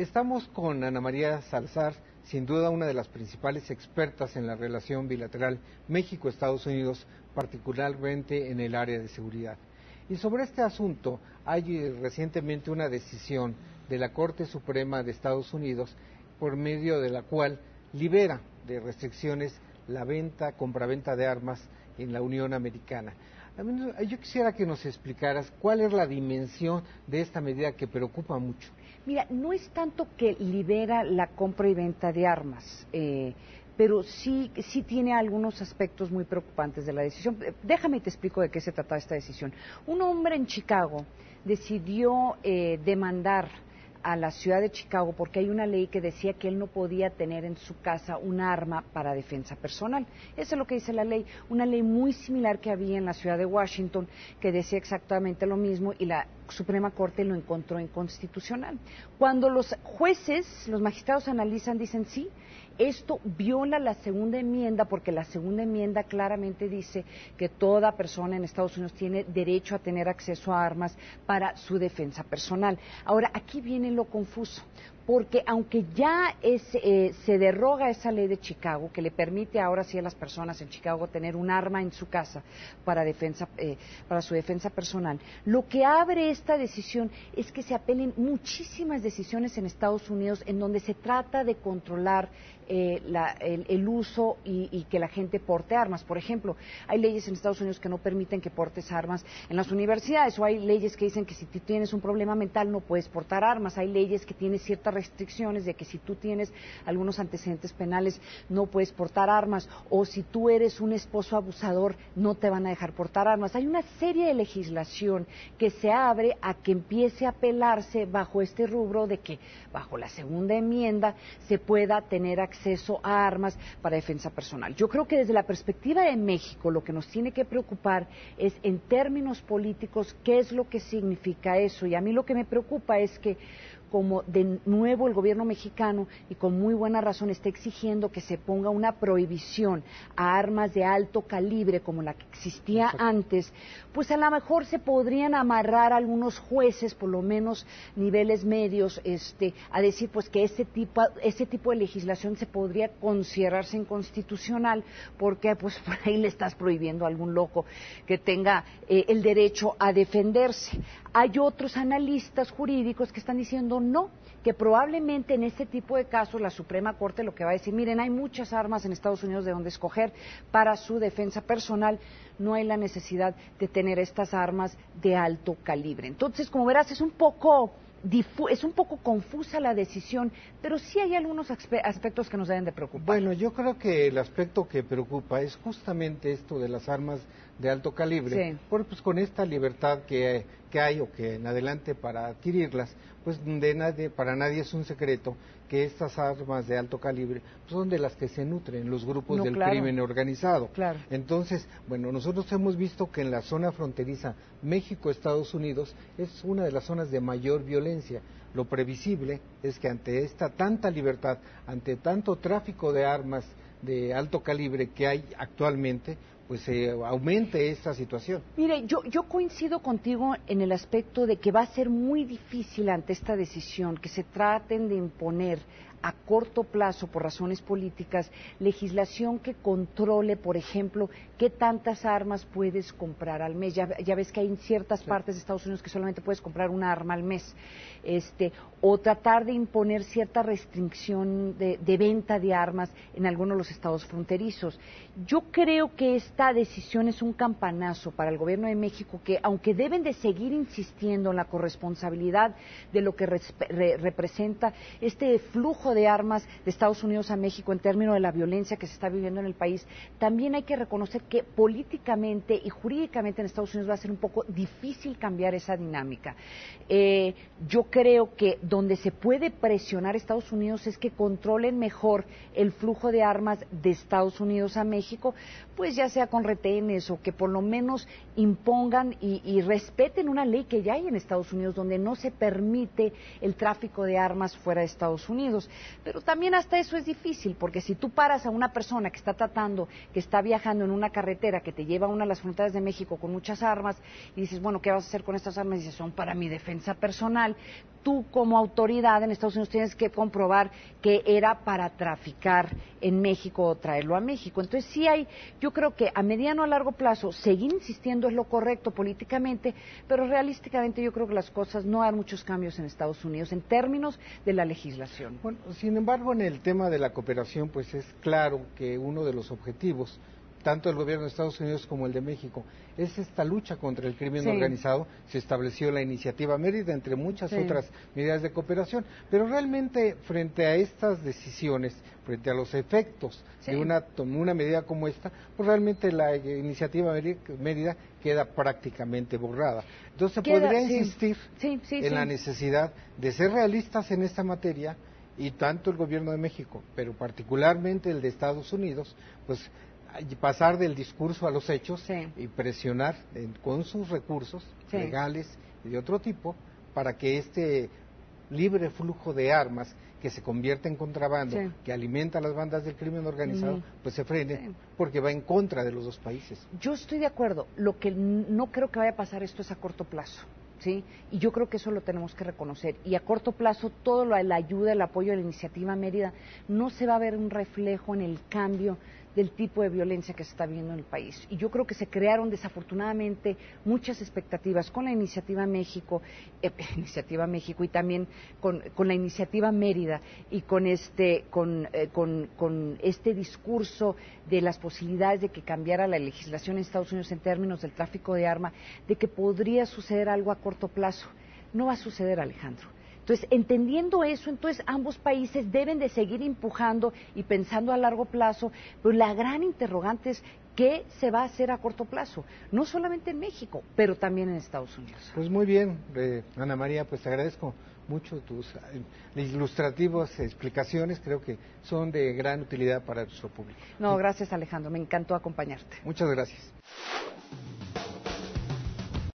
Estamos con Ana María Salazar, sin duda una de las principales expertas en la relación bilateral México-Estados Unidos, particularmente en el área de seguridad. Y sobre este asunto hay recientemente una decisión de la Corte Suprema de Estados Unidos por medio de la cual libera de restricciones la compraventa de armas en la Unión Americana. Yo quisiera que nos explicaras cuál es la dimensión de esta medida que preocupa mucho. Mira, no es tanto que libera la compra y venta de armas, pero sí tiene algunos aspectos muy preocupantes de la decisión. Déjame y te explico de qué se trata esta decisión. Un hombre en Chicago decidió demandar a la ciudad de Chicago porque hay una ley que decía que él no podía tener en su casa un arma para defensa personal. Eso es lo que dice la ley, una ley muy similar que había en la ciudad de Washington que decía exactamente lo mismo y la Suprema Corte lo encontró inconstitucional. Cuando los jueces, los magistrados analizan, dicen sí, esto viola la segunda enmienda porque la segunda enmienda claramente dice que toda persona en Estados Unidos tiene derecho a tener acceso a armas para su defensa personal. Ahora, aquí viene lo confuso, porque aunque ya se derroga esa ley de Chicago que le permite ahora sí a las personas en Chicago tener un arma en su casa para su defensa personal, lo que abre esta decisión es que se apelen muchísimas decisiones en Estados Unidos en donde se trata de controlar el uso y que la gente porte armas. Por ejemplo, hay leyes en Estados Unidos que no permiten que portes armas en las universidades, o hay leyes que dicen que si tú tienes un problema mental no puedes portar armas, hay leyes que tienen ciertas restricciones de que si tú tienes algunos antecedentes penales no puedes portar armas, o si tú eres un esposo abusador no te van a dejar portar armas. Hay una serie de legislación que se abre a que empiece a apelarse bajo este rubro de que bajo la segunda enmienda se pueda tener acceso a armas para defensa personal. Yo creo que desde la perspectiva de México lo que nos tiene que preocupar es en términos políticos qué es lo que significa eso, y a mí lo que me preocupa es que como de nuevo el gobierno mexicano, y con muy buena razón, está exigiendo que se ponga una prohibición a armas de alto calibre como la que existía antes, pues a lo mejor se podrían amarrar algunos jueces, por lo menos niveles medios, a decir pues que ese tipo de legislación se podría considerarse inconstitucional, porque pues por ahí le estás prohibiendo a algún loco que tenga el derecho a defenderse. Hay otros analistas jurídicos que están diciendo no, que probablemente en este tipo de casos la Suprema Corte lo que va a decir, miren, hay muchas armas en Estados Unidos de donde escoger para su defensa personal, no hay la necesidad de tener estas armas de alto calibre. Entonces, como verás, es un poco confusa la decisión, pero sí hay algunos aspectos que nos deben de preocupar. Bueno, yo creo que el aspecto que preocupa es justamente esto de las armas de alto calibre, porque pues con esta libertad que hay o que en adelante para adquirirlas, pues para nadie es un secreto que estas armas de alto calibre pues, son de las que se nutren los grupos del crimen organizado. Claro. Entonces, bueno, nosotros hemos visto que en la zona fronteriza México-Estados Unidos es una de las zonas de mayor violencia. Lo previsible es que ante esta tanta libertad, ante tanto tráfico de armas de alto calibre que hay actualmente, pues aumente esta situación. Mire, yo coincido contigo en el aspecto de que va a ser muy difícil ante esta decisión que se traten de imponer a corto plazo, por razones políticas, legislación que controle, por ejemplo, qué tantas armas puedes comprar al mes. Ya ves que hay en ciertas partes de Estados Unidos que solamente puedes comprar una arma al mes. O tratar de imponer cierta restricción de venta de armas en algunos de los estados fronterizos. Yo creo que esta decisión es un campanazo para el gobierno de México, que aunque deben de seguir insistiendo en la corresponsabilidad de lo que representa este flujo de armas de Estados Unidos a México en términos de la violencia que se está viviendo en el país, también hay que reconocer que políticamente y jurídicamente en Estados Unidos va a ser un poco difícil cambiar esa dinámica. Yo creo que donde se puede presionar a Estados Unidos es que controlen mejor el flujo de armas de Estados Unidos a México, pues ya sea con retenes o que por lo menos impongan y respeten una ley que ya hay en Estados Unidos donde no se permite el tráfico de armas fuera de Estados Unidos. Pero también hasta eso es difícil, porque si tú paras a una persona que está viajando en una carretera que te lleva a una de las fronteras de México con muchas armas y dices, bueno, ¿qué vas a hacer con estas armas? Y dices, son para mi defensa personal, tú como autoridad en Estados Unidos tienes que comprobar que era para traficar en México o traerlo a México. Entonces sí hay, yo creo que a mediano o a largo plazo seguir insistiendo es lo correcto políticamente, pero realísticamente yo creo que las cosas no hay muchos cambios en Estados Unidos en términos de la legislación. Bueno, sin embargo, en el tema de la cooperación, pues es claro que uno de los objetivos tanto el gobierno de Estados Unidos como el de México, es esta lucha contra el crimen organizado. Se estableció la iniciativa Mérida, entre muchas otras medidas de cooperación, pero realmente frente a estas decisiones, frente a los efectos de una medida como esta, pues realmente la iniciativa Mérida queda prácticamente borrada. Entonces se podría insistir en la necesidad de ser realistas en esta materia, y tanto el gobierno de México, pero particularmente el de Estados Unidos, pues pasar del discurso a los hechos y presionar con sus recursos legales y de otro tipo para que este libre flujo de armas que se convierte en contrabando, que alimenta a las bandas del crimen organizado, pues se frene, porque va en contra de los dos países. Yo estoy de acuerdo. Lo que no creo que vaya a pasar esto es a corto plazo. ¿Sí? Y yo creo que eso lo tenemos que reconocer. Y a corto plazo, todo la ayuda, el apoyo de la iniciativa Mérida, no se va a ver un reflejo en el cambio del tipo de violencia que se está viendo en el país. Y yo creo que se crearon desafortunadamente muchas expectativas con la iniciativa México y también con la iniciativa Mérida y con este discurso de las posibilidades de que cambiara la legislación en Estados Unidos en términos del tráfico de armas, de que podría suceder algo a corto plazo. No va a suceder, Alejandro. Entonces, entendiendo eso, entonces ambos países deben de seguir empujando y pensando a largo plazo, pero la gran interrogante es qué se va a hacer a corto plazo, no solamente en México, pero también en Estados Unidos. Pues muy bien, Ana María, pues te agradezco mucho tus ilustrativas explicaciones, creo que son de gran utilidad para nuestro público. No, gracias, Alejandro, me encantó acompañarte. Muchas gracias.